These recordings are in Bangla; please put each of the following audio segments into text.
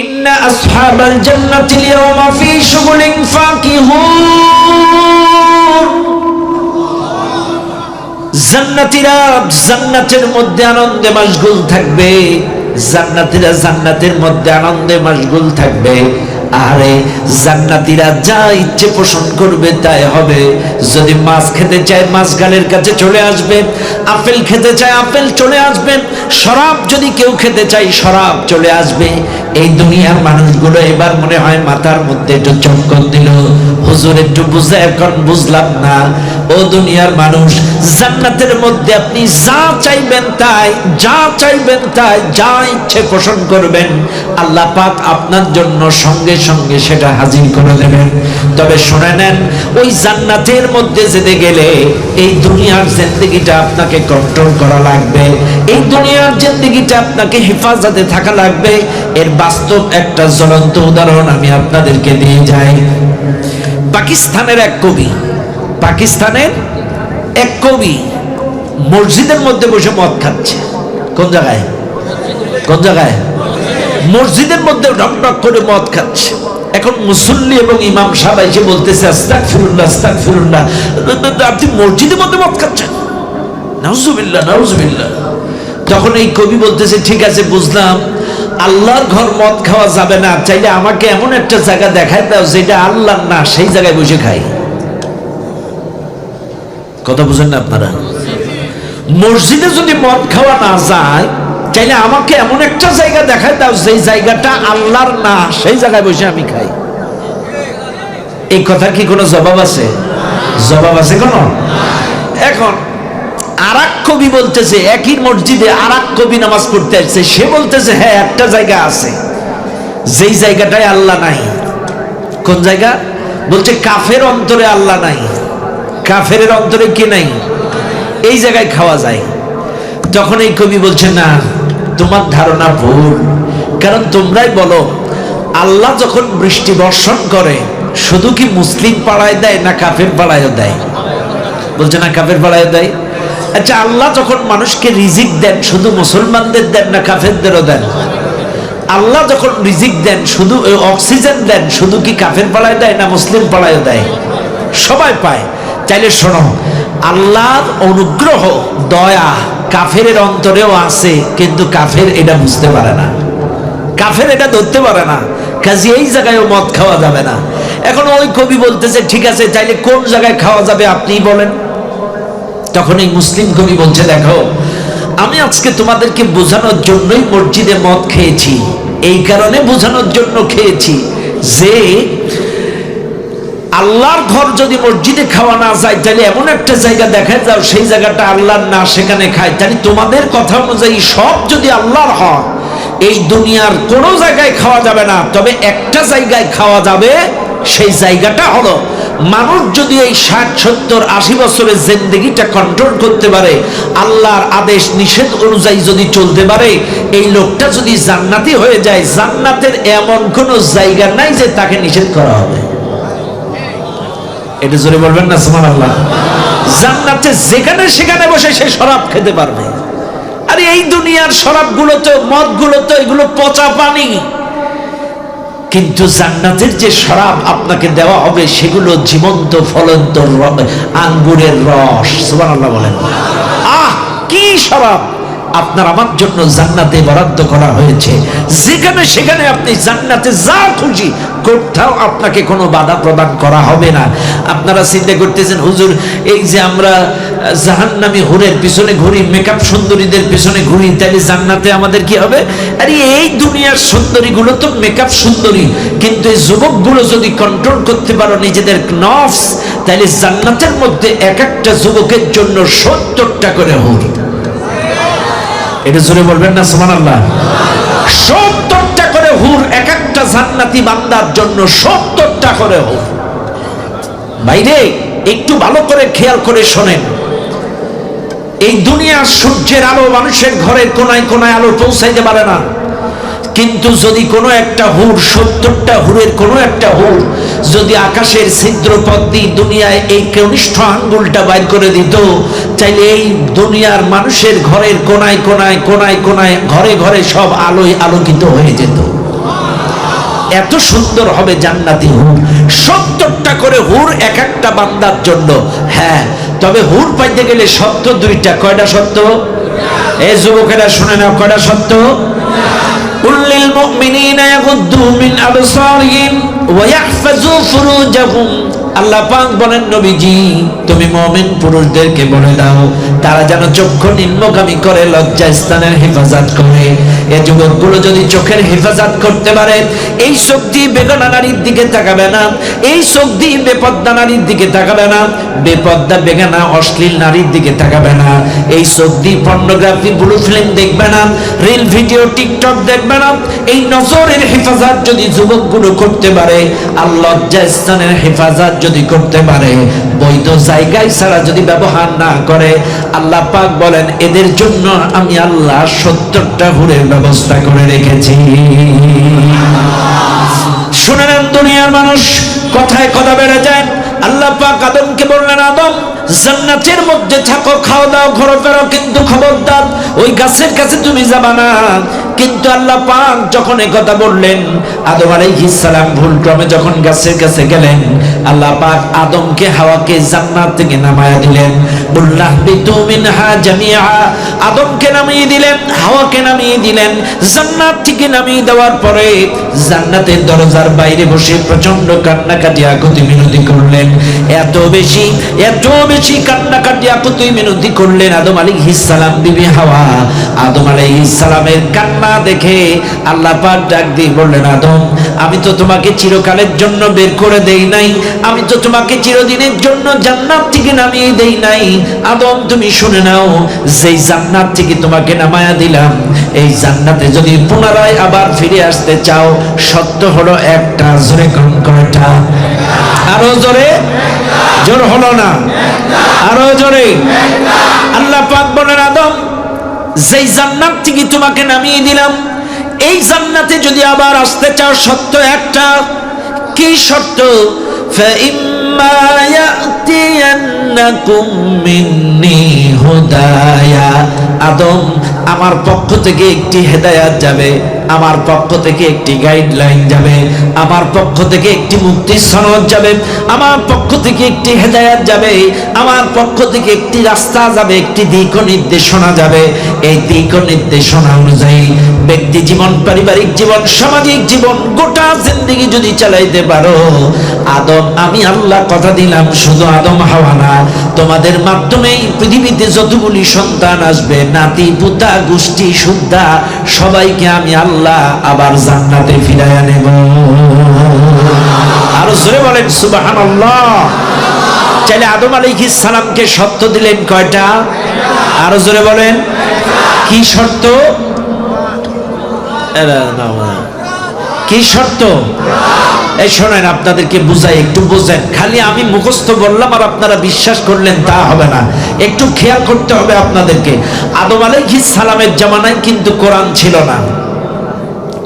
ইন্না আসহাবাল জান্নাতিল ইয়াওমা ফি শুগুলিন ফাকিহুন। জান্নাতীরা জান্নাতের মধ্যে আনন্দে মাশগুল থাকবে, জান্নাতীরা জান্নাতের মধ্যে আনন্দে মাশগুল থাকবে। আরে জান্নাতীরা যা ইচ্ছে পোষণ করবে তাই হবে। যদি মাছ খেতে চায় মাছ গালের কাছে চলে আসবে, আপেল খেতে চায় আপেল চলে আসবে, শরাব যদি কেউ খেতে চায় শরাব চলে আসবে। এই দুনিয়ার মানুষগুলো এবার মনে হয় মাথার মধ্যে একটু চমকন দিল, হুজুর একটু বুঝে এখন বুঝলাম না। ও দুনিয়ার মানুষ, জান্নাতের মধ্যে আপনি যা চাইবেন তাই, যা চাইবেন তাই, যা ইচ্ছে পোষণ করবেন আল্লাহ পাক আপনার জন্য সঙ্গে সঙ্গে সেটা হাজির করে দেবেন। তবে শুনে নেন, ওই জান্নাতের মধ্যে যেতে গেলে এই দুনিয়ার জিন্দেগিটা আপনাকে কন্ট্রোল করা লাগবে, এই দুনিয়ার জিন্দেগিটা আপনাকে হেফাজতে থাকা লাগবে। এর বাস্তব একটা জ্বলন্ত উদাহরণ আমি আপনাদেরকে দিয়ে যাই। পাকিস্তানের এক কবি, পাকিস্তানের এক কবি মসজিদের মধ্যে বসে মদ খাচ্ছে। কোন জায়গায়? কোন জায়গায়? মসজিদের মধ্যে ঢকঢক করে মদ খাচ্ছে। এখন মুসল্লি এবং ইমাম সাহেব এসে বলতেছে আস্তাগফিরুল্লাহ আস্তাগফিরুল্লাহ, আপনি মসজিদের মধ্যে মদ খাচ্ছেন, নাউজুবিল্লাহ নাউজুবিল্লাহ। তখন এই কবি বলতেছে ঠিক আছে বুঝলাম, আল্লাহর ঘর মদ খাওয়া যাবে না, চাইলে আমাকে এমন একটা জায়গা দেখায় দাও যেটা আল্লাহর না, সেই জায়গায় বসে খাই। কথা বুঝেন না আপনারা? মসজিদে যদি মদ খাওয়া না যায়, চাইলে আমাকে এমন একটা জায়গা দেখায় দাও যেই জায়গাটা আল্লাহর না, সেই জায়গায় বসে আমি খাই। এই কথা কি কোনো জবাব আছে? জবাব আছে কোনো? এখন আরেক কবি বলতেছে, একই মসজিদে আরেক কবি নামাজ পড়তে আসছে, সে বলতেছে হ্যাঁ একটা জায়গা আছে যেই জায়গাটায় আল্লাহ নাই। কোন জায়গা? বলছে কাফের অন্তরে আল্লাহ নাই। কাফের অন্তরে কি নাই? এই জায়গায় খাওয়া যায়। তখন এই কবি বলছে না, তোমার ধারণা ভুল, কারণ তোমরাই বলো আল্লাহ যখন বৃষ্টি বর্ষণ করে শুধু কি মুসলিম পাড়ায় দেয় না কাফের পাড়ায়ও দেয়? বলছে না কাফের পাড়ায় দেয়। আচ্ছা, আল্লাহ যখন মানুষকে রিজিক দেন শুধু মুসলমানদের দেন না কাফেরদেরও দেন? আল্লাহ যখন রিজিক দেন শুধু অক্সিজেন দেন শুধু কি কাফের পাড়ায় দেয় না মুসলিম পাড়ায়ও দেয়? সবাই পায়। তাইলে শোনো, আল্লাহর অনুগ্রহ দয়া কাফের অন্তরেও আছে, কিন্তু কাফের এটা বুঝতে পারে না, কাফের এটা ধরতে পারে না, কাজে এই জায়গায় মদ খাওয়া যাবে না। এখন ওই কবি বলতেছে ঠিক আছে, তাইলে কোন জায়গায় খাওয়া যাবে আপনিই বলেন। তখন এই মুসলিম কবি বলছে দেখো, আমি আজকে তোমাদেরকে বোঝানোর জন্যই মসজিদে মদ খেয়েছি, এই কারণে বোঝানোর জন্য খেয়েছি যে আল্লাহর ঘর যদি মসজিদে খাওয়া না যায় তাহলে এমন একটা জায়গা দেখায় যাও সেই জায়গাটা আল্লাহর না, সেখানে খায়। তাহলে তোমাদের কথা অনুযায়ী সব যদি আল্লাহর হয়, এই দুনিয়ার কোনো জায়গায় খাওয়া যাবে না, তবে একটা জায়গায় খাওয়া যাবে। সেই জায়গাটা হলো মানুষ যদি এই 60, 70, 80 বছরের জিন্দেগিটা কন্ট্রোল করতে পারে, আল্লাহর আদেশ নিষেধ অনুযায়ী যদি চলতে পারে, এই লোকটা যদি জান্নাতি হয়ে যায়, জান্নাতের এমন কোনো জায়গা নাই যে তাকে নিষেধ করা হবে। এটা জোরে বলবেন না সুবহানাল্লাহ? জান্নাতে যেখানে সেখানে বসে সে শরাব খেতে পারবে। আরে এই দুনিয়ার শরাবগুলো তো, মদগুলো তো এগুলো পচা পানি, কিন্তু জান্নাতের যে শরাব আপনাকে দেওয়া হবে সেগুলো জীবন্ত ফলন্ত আঙ্গুরের রস। সুবহানাল্লাহ বলেন। আহ কি শরাব আপনার আমার জন্য জান্নাতে বরাদ্দ করা হয়েছে, যেখানে সেখানে আপনি জান্নাতে যা খুশি কোথাও আপনাকে কোনো বাধা প্রদান করা হবে না। আপনারা চিন্তা করতেছেন হুজুর, এই যে আমরা জাহান্নামী হুরের পিছনে ঘুরি, মেকআপ সুন্দরীদের পিছনে ঘুরি, তাহলে জান্নাতে আমাদের কি হবে? আরে এই দুনিয়ার সুন্দরীগুলো তো মেকআপ সুন্দরী, কিন্তু এই যুবকগুলো যদি কন্ট্রোল করতে পারো নিজেদের নফস, তাহলে জান্নাতের মধ্যে এক একটা যুবকের জন্য 70টা করে হুর। এটা জোরে বলবেন না সুবহানাল্লাহ? 70টা করে হুর এক একটা জান্নাতি বান্দার জন্য, 70টা করে হুর। বাইরে একটু ভালো করে খেয়াল করে শোনেন, এই দুনিয়ার সূর্যের আলো মানুষের ঘরের কোনায় কোনায় আলো পৌঁছাইতে পারে না, কিন্তু যদি কোনো একটা হুর, 70টা হুরের কোনো একটা হুর যদি আকাশের ছিদ্রপথ দিয়ে দুনিয়ায় এই কনিষ্ঠ আঙ্গুলটা বাইর করে দিত, চাইলে এই দুনিয়ার মানুষের ঘরের কোনায় কোনায় কোনায় কোনায় ঘরে ঘরে সব আলোয় আলোকিত হয়ে যেত। এত সুন্দর হবে জান্নাতি হুর, 70টা করে হুর এক একটা বান্দার জন্য। হ্যাঁ, তবে হুর পাইতে গেলে শর্ত দুইটা। কয়টা শর্ত? এই যুবকেরা শুনে নাও, কয়টা শর্ত? কুল্লিল মুমিনিনা ইয়াগুদ্দু মিন আবসারিহিম ওয়া ইয়াহফাযু ফুরুজাহুম। আল্লাহ পাক বলেন, নবীজি তুমি মুমিন পুরুষদেরকে বলে দাও তারা যেন চক্ষু নিম্নগামী করে লজ্জা স্থানের হেফাজত করে। এই যুবকগুলো যদি চোখের হেফাজত করতে পারে, এই চোখ দিয়ে বেগানা নারীর দিকে তাকাবে না, এই চোখ দিয়ে বেপর্দা নারীর দিকে তাকাবে না, বেপর্দা বেগানা অশ্লীল নারীর দিকে তাকাবে না, এই চোখ দিয়ে পর্নোগ্রাফি ব্লু ফিল্ম দেখবে না, রিল ভিডিও টিকটক দেখবে না। এই নজরের হেফাজত যদি যুবকগুলো করতে পারে, আর লজ্জা স্থানের হেফাজত যদি করতে পারে, বৈধ জায়গায় ছাড়া যদি ব্যবহার না করে, আল্লাহ পাক বলেন এদের জন্য আমি আল্লাহ 70টা হুরের ব্যবস্থা করে রেখেছি। শুনে নেন দুনিয়ার মানুষ, কথায় কথা বেড়ে যায়। আল্লাহ পাক আদমকে বললেন, আদম জান্নাতের মধ্যে থাকো, খাওয়া দাও, ঘোরাফেরা, কিন্তু খবরদার ওই গাছের কাছে তুমি যাবা না। কিন্তু আল্লাহ পাক যখন এই কথা বললেন, আদম আলাইহিস সালাম ভুলক্রমে যখন গাছের কাছে গেলেন, আল্লাহ পাক আদমকে হাওয়াকে জান্নাত থেকে নামায়া দিলেন। বললাহ বিতু মিনহা জামিআ, আদমকে নামিয়ে দিলেন, হাওয়াকে নামিয়ে দিলেন। জান্নাত থেকে নামিয়ে দেওয়ার পরে জান্নাতের দরজার বাইরে বসে প্রচন্ড কান্নাকাটি আকুতি মিনতি করলেন। এত বেশি কান্নাকাটি আকুতি মিনতি করলেন আদম আলাইহিস সালাম, বিবি হাওয়া। আদম আলাইহিস সালামের কান্না দেখে আল্লাহ পাক ডাক দিয়ে বললেন, আদম আমি তো তোমাকে চিরকালের জন্য বের করে দেই নাই, আমি তো তোমাকে চিরদিনের জন্য জান্নাত থেকে নামিয়ে দেই নাই। আদম তুমি শুনে নাও, যেই জান্নাত থেকে তোমাকে নামায়া দিলাম, এই জান্নাতে যদি পুনরায় আবার ফিরে আসতে চাও, সত্য হলো একটা। জোরে কোন কয়টা? আরো জোরে? জোর হলো না, আরো জোরে। আল্লাহ পাক বলেন, আদম যেই জান্নাত থেকে তোমাকে নামিয়ে দিলাম, এই জান্নাতে যদি আবার আসতে চাও, সত্য একটা। কি শর্ত? ফাইম্মা ইয়াতিয়ান্নাকুম মিন্নি হুদায়া। আদম আমার পক্ষ থেকে একটি হেদায়াত যাবে, আমার পক্ষ থেকে একটি গাইডলাইন যাবে, আমার পক্ষ থেকে একটি মুক্তির সনদ যাবে, আমার পক্ষ থেকে একটি হেদায়াত যাবে, আমার পক্ষ থেকে একটি রাস্তা যাবে, একটি দিক নির্দেশনা যাবে। এই দিক নির্দেশনা অনুযায়ী ব্যক্তি জীবন, পারিবারিক জীবন, সামাজিক জীবন, গোটা জিন্দেগি যদি চালাইতে পারো, আদম আমি আল্লাহ কথা দিলাম, শুধু আদম হাওয়া না, তোমাদের মাধ্যমেই পৃথিবীতে যতগুলি সন্তান আসবে, নাতি পুতা গোষ্ঠী সুদ্ধা, সবাইকে আমি আল্লাহ আবার জান্নাতে ফিরাইয়া নেব। আরো জোরে বলেন সুবহানাল্লাহ। চাইলে আদম আলাইহিস সালামকে শর্ত দিলেন কয়টা? আরো জোরে বলেন। কি শর্ত? কি শর্ত? এই শোনেন, আপনাদেরকে বুঝাই, একটু বোঝেন। খালি আমি মুখস্থ বললাম আর আপনারা বিশ্বাস করলেন তা হবে না, একটু খেয়াল করতে হবে আপনাদেরকে। আদম আলাইহিস সালামের জামানায় কিন্তু কোরআন ছিল না,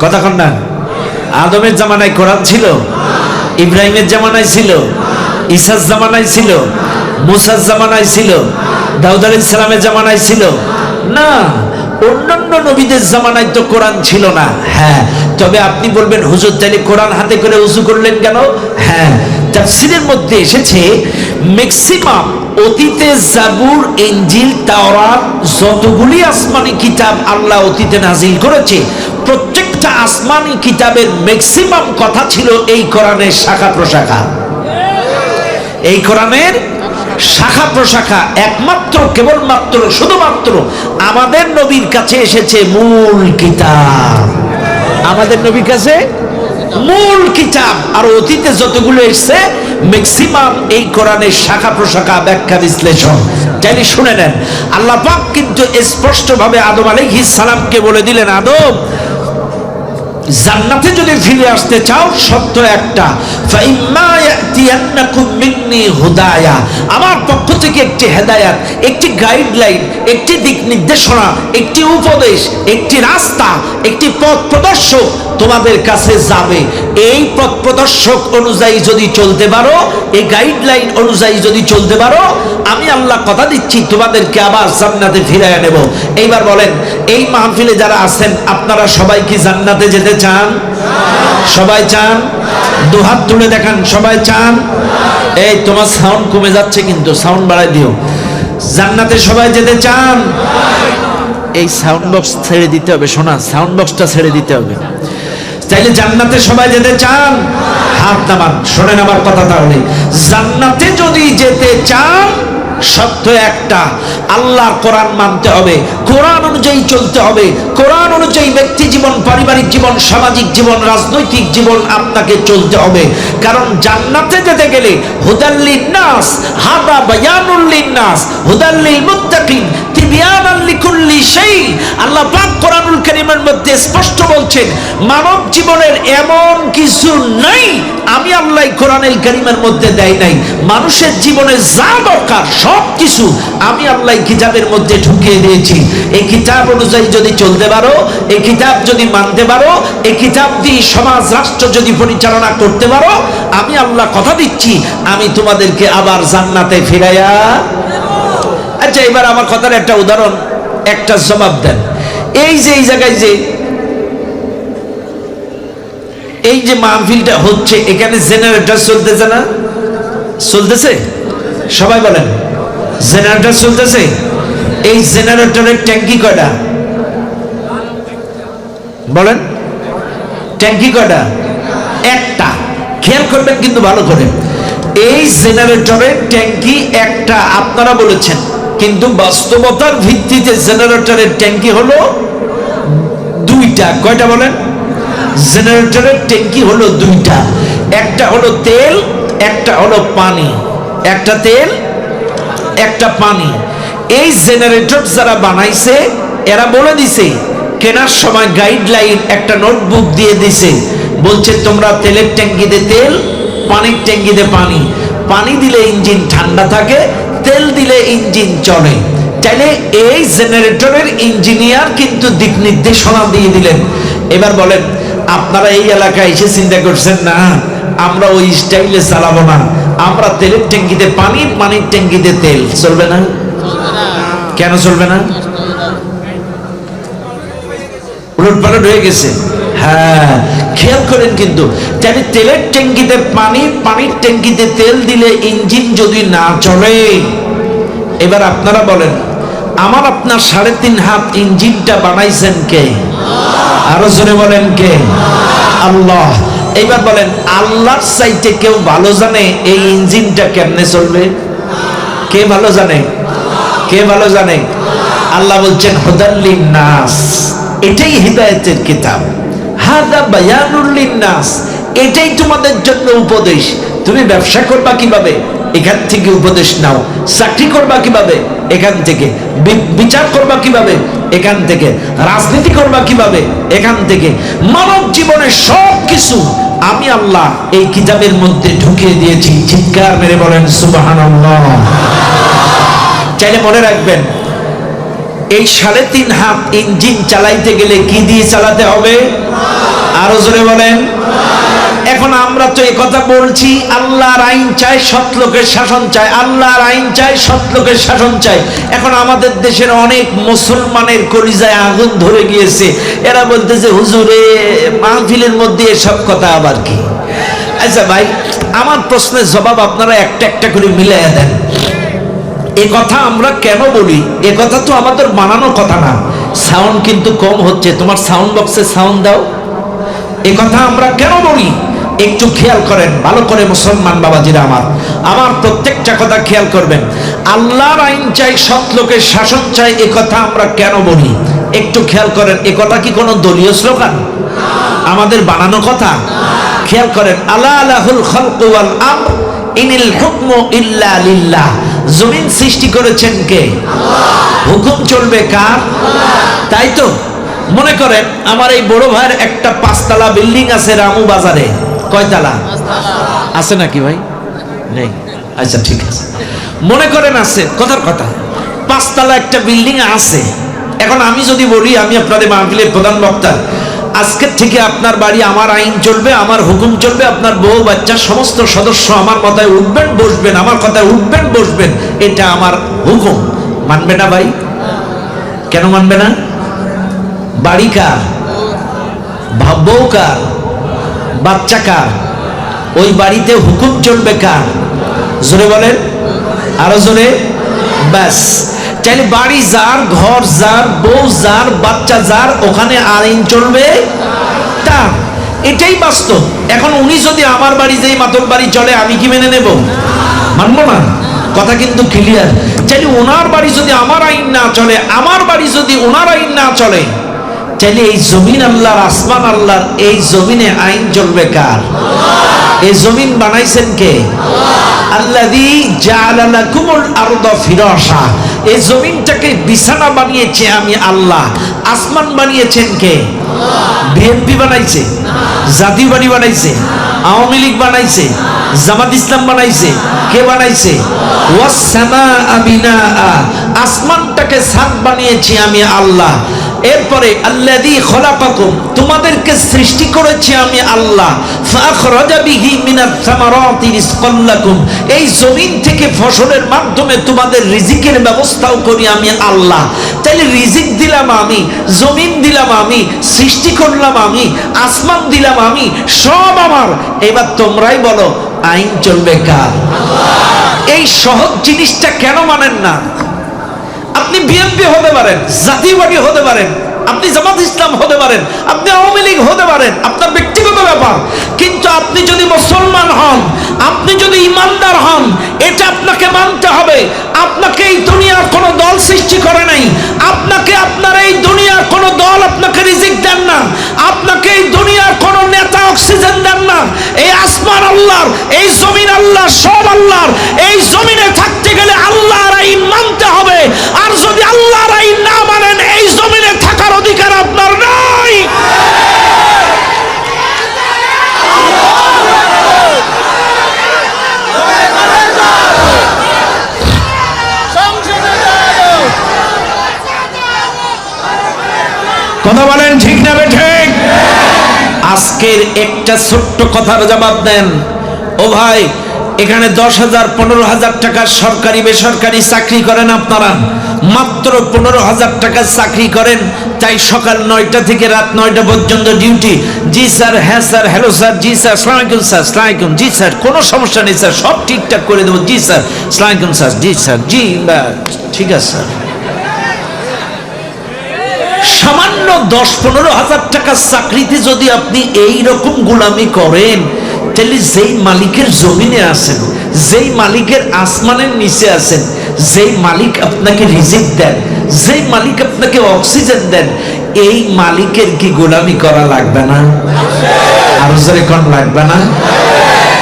কথা কন না। আদমের জামানায় কোরআন ছিল? ইব্রাহিমের জামানায় ছিল? ঈসার জামানায় ছিল? মুসার জামানায় ছিল? দাউদ আলাইহিস সালামের জামানায় ছিল? না, অন্যান্য নবীদের জামানায় তো কোরআন ছিল না। হ্যাঁ, তবে আপনি বলবেন হুজুর তাইলে কোরআন হাতে করে ওযু করলেন কেন? হ্যাঁ, তাফসীরের মধ্যে এসেছে ম্যাক্সিমাম অতীতে জাবুর, ইনজিল, তাওরাত, যতগুলি আসমানি কিতাব আল্লাহ অতীতে নাজিল করেছে, প্রত্যেকটা আসমানি কিতাবের ম্যাক্সিমাম কথা ছিল এই কোরআনের শাখা প্রশাখা। এই কোরআনের শাখা প্রশাখা একমাত্র, কেবলমাত্র, শুধুমাত্র আমাদের নবীর কাছে এসেছে মূল কিতাব। আমাদের নবীর কাছে মূল কিতাব, আর অতীতে যতগুলো এসেছে ম্যাক্সিমাম এই কোরআনের শাখা প্রশাখা, ব্যাখ্যা, বিশ্লেষণ। তাইলে শুনে নেন, আল্লাহ পাক কিন্তু স্পষ্টভাবে আদম আলাইহিস সালামকে বলে দিলেন, আদম জান্নাতে যদি ফিরে আসতে চাও, সত্য একটা। ফাইম্মা ইয়াতিয়ান্নাকুম মিন্নি হুদায়া, আমার পক্ষ থেকে একটি হেদায়াত, একটি গাইডলাইন, একটি দিক নির্দেশনা, একটি উপদেশ, একটি রাস্তা, একটি পথ প্রদর্শক তোমাদের কাছে যাবে। এই পথ প্রদর্শক অনুযায়ী যদি চলতে পারো, এই গাইডলাইন অনুযায়ী যদি চলতে পারো, আমি আল্লাহ কথা দিচ্ছি তোমাদেরকে আবার জান্নাতে ফিরাইয়া নেব। এইবার বলেন, এই মাহফিলে যারা আছেন আপনারা সবাই কি জান্নাতে যেতে চান? সবাই চান? দুহাত তুলে দেখান, সবাই চান? এই তোমার সাউন্ড কমে যাচ্ছে, কিন্তু সাউন্ড বাড়াই দিও। জান্নাতে সবাই যেতে চান? এই সাউন্ড বক্স ছেড়ে দিতে হবে, শোনা, সাউন্ড বক্সটা ছেড়ে দিতে হবে। তাইলে জান্নাতে সবাই যেতে চান? হাত নামান, শোনেন আমার কথা। তাহলে জান্নাতে যদি যেতে চান, সত্য একটা, আল্লাহর কোরআন মানতে হবে, কোরআন অনুযায়ী চলতে হবে। কোরআন অনুযায়ী ব্যক্তি জীবন, পারিবারিক জীবন, সামাজিক জীবন, রাজনৈতিক জীবন আপনাকে চলতে হবে। কারণ জান্নাতে যেতে গেলে হুদাল্লিন নাস, হাদা বায়ানুল লিন্নাস, হুদাল্লিল মুত্তাকিন, তিবয়ানান লিকুল্লি শাই। আল্লাহ পাক কোরআনুল কারীমের মধ্যে স্পষ্ট বলছেন, মানব জীবনের এমন কিছু নাই আমি আল্লাহ কোরআনুল কারীমের মধ্যে দেই নাই। মানুষের জীবনে যা দরকার সব কিছু আমি আল্লাহ কিতাবের মধ্যে ঢুকিয়ে দিয়েছি। এই কিতাব অনুযায়ী যদি চলতে পারো, এই কিতাব যদি মানতে পারো, এই কিতাব দিয়ে সমাজ রাষ্ট্র যদি পরিচালনা করতে পারো, আমি আল্লাহ কথা দিচ্ছি আমি তোমাদেরকে আবার জান্নাতে ফিরাইয়া। আচ্ছা, এবার আমার কথার একটা উদাহরণ, একটা জবাব দেন। এই যে এই জায়গায় যে এই যে মাহফিলটা হচ্ছে, এখানে জেনারেটর চলতেছে না? চলতেছে? সবাই বলেন, জেনারেটর চলতেছে? এই জেনারেটরের ট্যাঙ্কি কয়টা বলেন? ট্যাঙ্কি কয়টা? একটা। খেয়াল করবেন কিন্তু ভালো করে, এই জেনারেটরের ট্যাঙ্কি একটা আপনারা বলেছেন, কিন্তু বাস্তবতার ভিত্তিতে জেনারেটরের ট্যাঙ্কি হলো দুইটা। কয়টা বলেন? জেনারেটরের ট্যাঙ্কি হলো দুইটা, একটা হলো তেল, একটা হলো পানি। একটা তেল, একটা পানি। এই জেনারেটর যারা বানাইছে এরা বলে দিছে, কেনার সময় গাইডলাইন একটা নোটবুক দিয়ে দিছে, বলছে তোমরা তেলের ট্যাঙ্কিতে তেল, পানির ট্যাঙ্কিতে পানি। পানি দিলে ইঞ্জিন ঠান্ডা থাকে, তেল দিলে ইঞ্জিন চলে। তাইলে এই জেনারেটরের ইঞ্জিনিয়ার কিন্তু দিক নির্দেশনা দিয়ে দিলেন। এবার বলেন, আপনারা এই এলাকায় এসে চিন্তা করছেন না আমরা ওই স্টাইলে চালাবো না, আমরা তেলের ট্যাঙ্কিতে পানি, পানির ট্যাঙ্কিতে তেল। চলবে না? কেন চলবে না? উলটপালট হয়ে গেছে। হ্যাঁ, খেয়াল করেন কিন্তু, তাহলে তেলের ট্যাঙ্কিতে পানি, পানির ট্যাঙ্কিতে তেল দিলে ইঞ্জিন যদি না চলে, এবার আপনারা বলেন আমার আপনার 3.5 হাত ইঞ্জিনটা বানাইছেন কে? আরো জোরে বলেন কে? আল্লাহ। এবার বলেন আল্লাহর চাইতে কেউ ভালো জানে এই ইঞ্জিনটা কেমনে চলবে? কে ভালো জানে? কে ভালো জানে? আল্লাহ বলছেন হুদাল্লিন নাস, এটাই হিদায়াতের কিতাব। হাদা বায়ানুল লিন্নাস, এটাই তোমাদের জন্য উপদেশ। তুমি ব্যবসা করবা কিভাবে? এখান থেকে উপদেশ নাও। চাকরি করবা কিভাবে? এখান থেকে। বিচার করবা কিভাবে? এখান থেকে। রাজনীতি করবা কিভাবে? এখান থেকে। মানব জীবনের সব কিছু আমি আল্লাহ এই কিতাবের মধ্যে ঢুকিয়ে দিয়েছি। চিৎকার মেরে বলেন সুবহানাল্লাহ। চাইলে মনে রাখবেন, এই 3.5 হাত ইঞ্জিন চালাইতে গেলে কি দিয়ে চালাতে হবে? আরো জোরে বলেন। এখন আমরা তো এই কথা বলছি, আল্লাহর আইন চাই, সৎ লোকের শাসন চাই। আল্লাহর আইন চাই, সৎ লোকের শাসন চাই। এখন আমাদের দেশের অনেক মুসলমানের কলিজায় আগুন ধরে গিয়েছে। এরা বলতেছে হুজুরে মাহফিলের মধ্যে এসব কথা আবার কি? আচ্ছা ভাই, আমার প্রশ্নের জবাব আপনারা একটা একটা করে মিলাইয়া দেন। এ কথা আমরা কেন বলি? এ কথা তো আমাদের বানানো কথা না। সাউন্ড কিন্তু কম হচ্ছে, তোমার সাউন্ড বক্সে সাউন্ড দাও। এ কথা আমরা কেন বলি একটু খেয়াল করেন ভালো করে মুসলমান বাবাজিরা আমার। আমার প্রত্যেকটা কথা খেয়াল করবেন। আল্লাহর আইন চাই, সৎ লোকের শাসন চাই, এ কথা আমরা কেন বলি একটু খেয়াল করেন। এ কথা কি কোনো দলীয় স্লোগান? আমাদের বানানো কথা? খেয়াল করেন, আলা লাহুল খালকু ওয়াল আমর ইনিল হুকমু ইল্লা লিল্লাহ। জমিন সৃষ্টি করেছেন কে? হুকুম চলবে কার? তাই তো। মনে করেন আমার এই বড় ভাইয়ের একটা 5 তলা বিল্ডিং আছে রামু বাজারে। কয়তলা আছে নাকি ভাই? নেই। আচ্ছা ঠিক আছে, মনে করেন আছে, কথার কথা 5 তলা একটা বিল্ডিং আছে। এখন আমি যদি বলি আমি আপনাদের মাহফিলের প্রধান বক্তা, আজকের থেকে আপনার বাড়ি আমার আইন চলবে, আমার হুকুম চলবে, আপনার বউ বাচ্চা সমস্ত সদস্য আমার কথায় উঠবেন বসবেন, আমার কথায় উঠবেন বসবেন, এটা আমার হুকুম। মানবে না ভাই? কেন মানবে না? বাড়ি কার? বউ কার? বাচ্চা কার? ওই বাড়িতে হুকুম চলবে কার? জোরে বলেন, আরো জোরে। ব্যাস, তাহলে বাড়ি যার, ঘর যার, বউ যার, বাচ্চা যার, ওখানে আইন চলবে তার। এটাই বাস্তব। এখন উনি যদি আমার বাড়ি যেই মাতব বাড়ি চলে, আমি কি মেনে নেব? মানবো না। কথা কিন্তু ক্লিয়ার। চাইলে ওনার বাড়ি যদি আমার আইন না চলে, আমার বাড়ি যদি ওনার আইন না চলে, চাইলে এই জমিন আল্লাহর, আসমান আল্লাহর, এই জমিনে আইন চলবে কার? এই জমিন বানাইছেন কে? আল্লাযী জাআলা লাকুমুল আরদা ফিরাশা। এই জমিনটাকে বিছানা বানিয়েছে আমি আল্লাহ। আসমান বানিয়েছেন কে? বিএনপি বানাইছে, জাতীয় পার্টি বানাইছে, আওয়ামী লীগ বানাইছে, জামাত ইসলাম বানাইছে, কে বানাইছে? ওয়াস সামাআ বিনাআ। আসমানটাকে ছাদ বানিয়েছি আমি আল্লাহ। এরপরে আল্লাযী খলাকাকুম, তোমাদেরকে সৃষ্টি করেছি আমি আল্লাহ। ফাখরাজা বিহি মিনাত সামারাতি রিজকান লাকুম, এই জমিন থেকে ফসলের মাধ্যমে তোমাদের রিজিকের ব্যবস্থাও করি আমি আল্লাহ। তাহলে রিজিক দিলাম আমি, জমিন দিলাম আমি, সৃষ্টি করলাম আমি, আসমান দিলাম আমি, সব আমার। এবার তোমরাই বলো আইন চলবে কার? এই সহজ জিনিসটা কেন মানেন না? আপনি বিএনপি হতে পারেন, জাতীয় পার্টি হতে পারেন, আপনি জামাত ইসলাম হতে পারেন, আপনি আওয়ামী লীগ হতে পারেন, আপনার ব্যক্তিগত ব্যাপার। কিন্তু আপনি যদি মুসলমান হন, আপনি যদি ইমানদার হন, এটা আপনাকে মানতে হবে। আপনাকে এই দুনিয়ার কোন দল সৃষ্টি করে নাই। আপনাকে, আপনার এই দুনিয়ার কোন দল আপনাকে রিজিক দেন না। আপনাকে এই দুনিয়ার কোন নেতা অক্সিজেন দেন না। এই আসমান আল্লাহর, এই জমিন আল্লাহর, সব আল্লাহর। এই জমিনে থাকতে গেলে আল্লাহর আইন মানতে হবে। আর যদি আল্লাহর আইন না মানেন, এই জমিনে থাকার অধিকার আপনার নাই। কথা বলেন ঠিক না ঠিক? আজকের একটা ছোট্ট কথার জবাব দেন। ও ভাই, এখানে 10,000 15,000 টাকার সরকারি বেসরকারি চাকরি করেন আপনারা, মাত্র 15,000 টাকার চাকরি করেন, তাই সকাল 9টা থেকে রাত 9টা পর্যন্ত ডিউটি। জি স্যার, হ্যাঁ স্যার, হ্যালো স্যার, জি স্যার, আসসালামু আলাইকুম স্যার, আসসালামু আলাইকুম, জি স্যার, কোনো সমস্যা নেই স্যার, সব ঠিকঠাক করে দেবো, জি স্যার, আসসালামু আলাইকুম স্যার, জি স্যার, জি ঠিক আছে স্যার। সামান্য 10-15,000 টাকার চাকরিতে যদি আপনি এই রকম গোলামি করেন, তাহলে যেই মালিকের জমিনে আছেন, যেই মালিকের আসমানের নিচে আছেন, যেই মালিক আপনাকে রিজিক দেন, যেই মালিক আপনাকে অক্সিজেন দেন, এই মালিকের কি গোলামি করা লাগবে না? আরো জোরে কোন লাগবে না?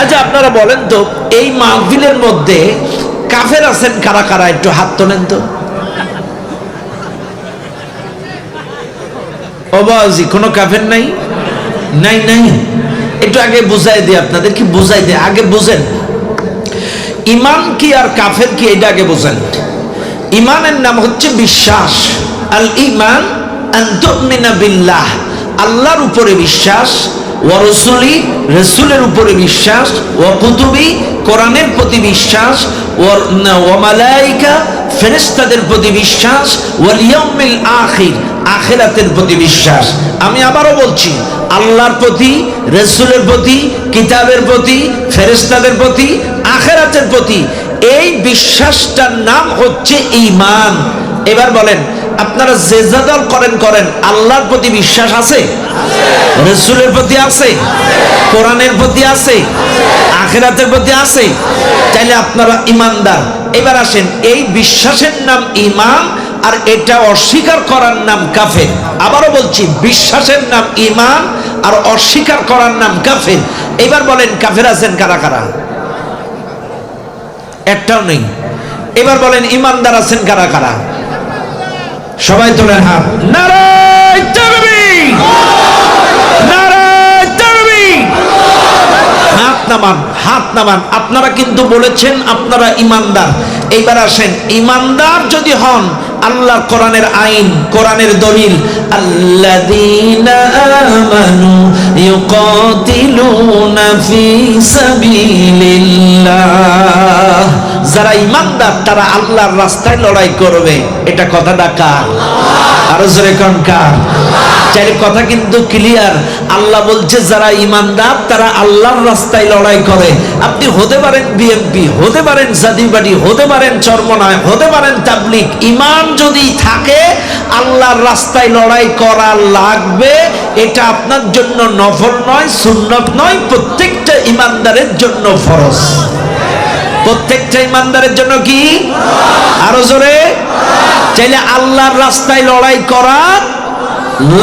আচ্ছা আপনারা বলেন তো, এই মাহফিলের মধ্যে কাফের আছেন কারা কারা? একটু হাত তোলেন তো। অবাজি কোনো কাফের নাই? নাই নাই। একটু আগে বুঝাই দিই আপনাদের, কি বুঝাই দিই, আগে বুঝেন ইমান কি আর কাফের কি, এটা আগে বুঝেন। ইমানের নাম হচ্ছে বিশ্বাস। আল ইমান আন তুমিনা বিল্লাহ, আল্লাহর উপরে বিশ্বাস, ওয়া রাসূলি, রাসূলের উপরে বিশ্বাস, ওয়া কুতুবি, কোরআনের প্রতি বিশ্বাস, ওয়া মালায়েকা, ফেরেশতাদের প্রতি বিশ্বাস, ওয়াল ইয়াউমিল আখির, আখিরাতের প্রতি বিশ্বাস। আমি আবারও বলছি, আল্লাহর প্রতি, রাসূলের প্রতি, কিতাবের প্রতি, ফেরেশতাদের প্রতি, আখিরাতের প্রতি, এই বিশ্বাসটার নাম হচ্ছে ঈমান। এবার বলেন, আপনারা যে দল করেন করেন, আল্লাহর প্রতি বিশ্বাস আছে? রাসূলের প্রতি আছে? কোরআনের প্রতি আছে? আখিরাতের প্রতি আছে? তাইলে আপনারা ঈমানদার। এবার আসেন, এই বিশ্বাসের নাম ঈমান, আর এটা অস্বীকার করার নাম কাফের। আবারও বলছি, বিশ্বাসের নাম ঈমান, আর অস্বীকার করার নাম কাফের। এবার বলেন কাফের আছেন কারা কারা? একটাও নেই। এবার বলেন ঈমানদার আছেন কারা কারা? সবাই তোলেন হাত। নারায়ে তাকবীর, নারায়ে তাকবীর। হাত নামান, হাত নামান। আপনারা কিন্তু বলেছেন আপনারা ঈমানদার। এইবার আসেন, ঈমানদার যদি হন, আল্লাহর কোরআনের আইন, কোরআনের দলিল, আল্লাযীনা আমানু ইউকাতিলুনা ফি সাবিলিল্লাহ যারা ইমানদার তারা আল্লাহর রাস্তায় লড়াই করবে। এটা কথাটা কার? আরো জোরে কোন কার? চাইলে কথা কিন্তু ক্লিয়ার। আল্লাহ বলছে যারা ইমানদার তারা আল্লাহর রাস্তায় লড়াই করে। আপনি হতে পারেন বিএনপি, হতে পারেন জাতিবাদী, হতে পারেন চরমনায়, হতে পারেন তাবলিগ, ইমান যদি থাকে আল্লাহর রাস্তায় লড়াই করা লাগবে। এটা আপনার জন্য নফল নয়, সুন্নত নয়, প্রত্যেকটা ইমানদারের জন্য ফরজ। প্রত্যেকটা ইমানদারের জন্য কি? আরো জোরে। চাইলে আল্লাহর রাস্তায় লড়াই করা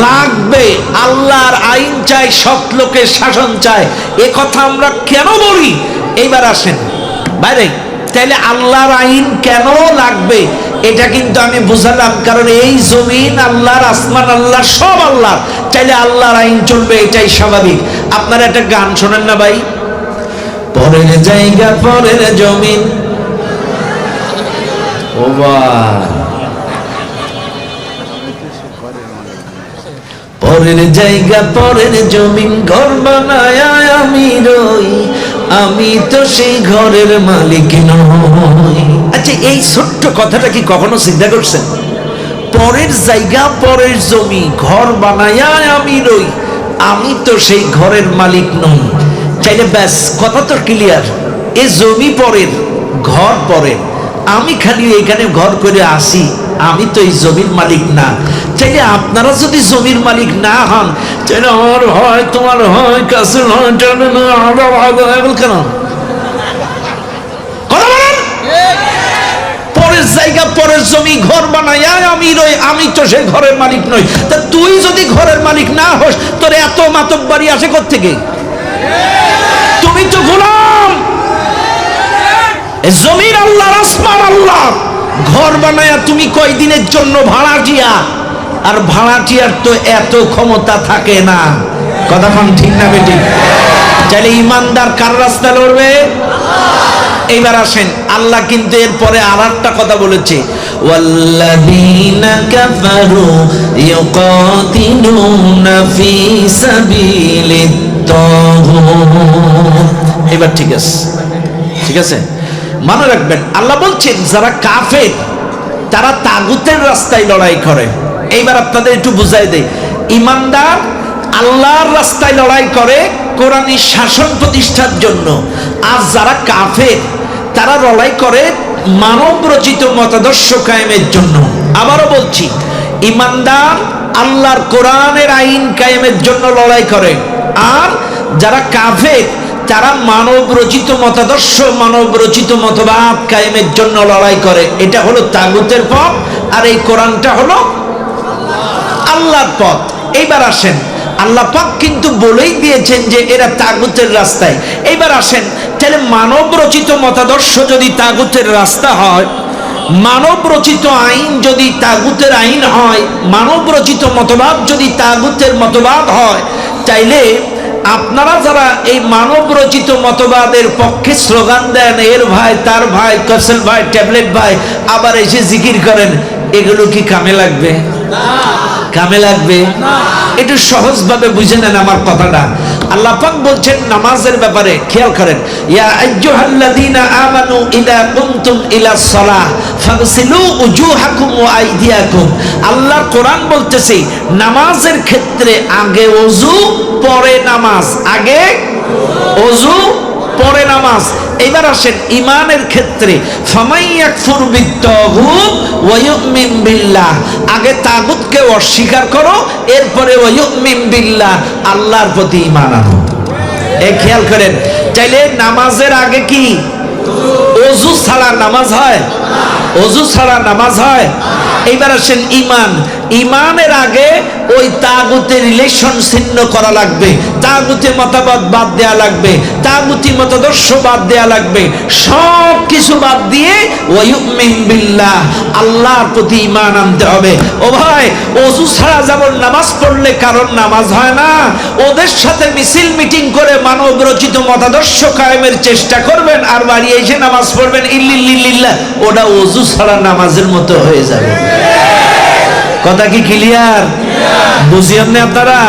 লাগবে। আল্লাহর আইন চাই, সৎ লোকের শাসন চাই। এ কথা আমরা কেন বলি? এইবার আসেন বাইরে। তাইলে আল্লাহর আইন কেন লাগবে এটা কিন্তু আমি বুঝালাম। কারণ এই জমিন আল্লাহর, আসমান আল্লাহর, সব আল্লাহর। চাইলে আল্লাহর আইন চলবে, এটাই স্বাভাবিক। আপনারা একটা গান শোনেন না ভাই? পরের জায়গা পরের জমিন, ও পরের জায়গা পরের জমিন, ঘর বানায় আমি রই, আমি তো সেই ঘরের মালিক নই। আচ্ছা, এই ছোট্ট কথাটা কি কখনো চিন্তা করছেন? পরের জায়গা পরের জমি, ঘর বানায় আমি রই, আমি তো সেই ঘরের মালিক নই। চাইলে ব্যাস কথা তো ক্লিয়ার। এ জমি পরের, ঘর পরের, আমি খালি এখানে ঘর করে আসি, আমি তো এই জমির মালিক না। চাইলে আপনারা যদি জমির মালিক না হন, চাইলে আমার হয়, তোমার হয়, কাছে হয়, কেন পরের জায়গা পরের জমি, ঘর বানায় আমি রই, আমি তো সেই ঘরের মালিক নই। তা তুই যদি ঘরের মালিক না হোস, তোর এত মাতব্বারি আসে কোত্থেকে? তুমি তো গোলাম। জমির আল্লাহ, আসমান আল্লাহ, ঘর বানায়া তুমি কয়দিনের জন্য ভাড়াটিয়া। আর ভাড়াটিয়ার তো এত ক্ষমতা থাকে না। কথা কোন ঠিক না বেটি? চাইলে ইমানদার কার রাস্তা লড়বে? এইবার আসেন, আল্লাহ কিন্তু এরপরে আর একটা কথা বলেছে, ওয়াল্লাযীনা কাফারু ইউকাতিলুনা ফি সাবিলিত তাগুত। এবার ঠিক আছে, ঠিক আছে, মনে রাখবেন। আল্লাহ বলছেন যারা কাফের তারা তাগুতের রাস্তায় লড়াই করে। এইবার আপনাদের একটু বুঝাই দেই, ইমানদার আল্লাহর রাস্তায় লড়াই করে কোরআনী শাসন প্রতিষ্ঠার জন্য। আর যারা কাফের তারা লড়াই করে মানব রচিত মতাদর্শ কায়েমের জন্য। আবারও বলছি, ইমানদার আল্লাহর কোরআনের আইন কায়েমের জন্য লড়াই করে। আর যারা কাফের তারা মানব রচিত মতাদর্শ, মানব রচিত মতবাদ কায়েমের জন্য লড়াই করে। এটা হলো তাগুতের পথ, আর এই কোরআনটা হলো আল্লাহর পথ। এইবার আসেন, আল্লাহ পাক কিন্তু বলেই দিয়েছেন যে এরা তাগুতের রাস্তায়। এইবার আসেন, তাহলে মানব রচিত মতাদর্শ যদি তাগুতের রাস্তা হয়, মানব রচিত আইন যদি তাগুতের আইন হয়, মানব রচিত মতবাদ যদি তাগুতের মতবাদ হয়, তাইলে আপনারা যারা এই মানব রচিত মতবাদের পক্ষে স্লোগান দেন, এর ভাই, তার ভাই, কসল ভাই, ট্যাবলেট ভাই, আবার এসে জিকির করেন, এগুলো কি কামে লাগবে? কামে লাগবে? একটু সহজভাবে বুঝে নেন আমার কথাটা। আল্লাহ পাক বলছেন নামাজের ব্যাপারে, খেয়াল করেন, ইয়া আইয়ুহাল্লাযীনা আমানু ইযা কুমতুম ইলাস সালাহ ফাগসিলু উজুহাকুম ওয়া আইদিয়াকুম। আল্লাহর কোরআন বলতেছে নামাজের ক্ষেত্রে আগে ওযু পরে নামাজ, আগে ওযু পরে নামাজ। এইবার আসেন ঈমানের ক্ষেত্রে, ফামাইয়াকফুর বিত্তাগুত ওয়া ইউমিন বিল্লাহ, আগে তাগুতকে অস্বীকার করো, এরপরে ওয়া ইউমিন বিল্লাহ, আল্লাহর প্রতি ঈমান আনো। এই খেয়াল করেন, চাইলে নামাজের আগে কি ওযু ছাড়া নামাজ হয়? ওযু ছাড়া নামাজ হয়? এইবার আসেন ঈমান, ঈমানের আগে ওই তাগুতের রিলেশন ছিন্ন করা লাগবে, তাগুতের মতবাদ বাদ দেয়া লাগবে, তাগুতি মতাদর্শ বাদ দেয়া লাগবে, সব কিছু বাদ দিয়ে ওয়া ইউমিন বিল্লাহ, আল্লাহর প্রতি ঈমান আনতে হবে। ও ভাই, ওযু ছাড়া যেমন নামাজ পড়লে কারণ নামাজ হয় না, ওদের সাথে মিছিল মিটিং করে মানব রচিত মতাদর্শ কায়েমের চেষ্টা করবেন আর বাড়ি এসে নামাজ পড়বেন ইল্লিল্লাহ, ওটা ওযু ছাড়া নামাজের মতো হয়ে যাবে। কথা কি ক্লিয়ার? বুঝিয়েন না আপনারা?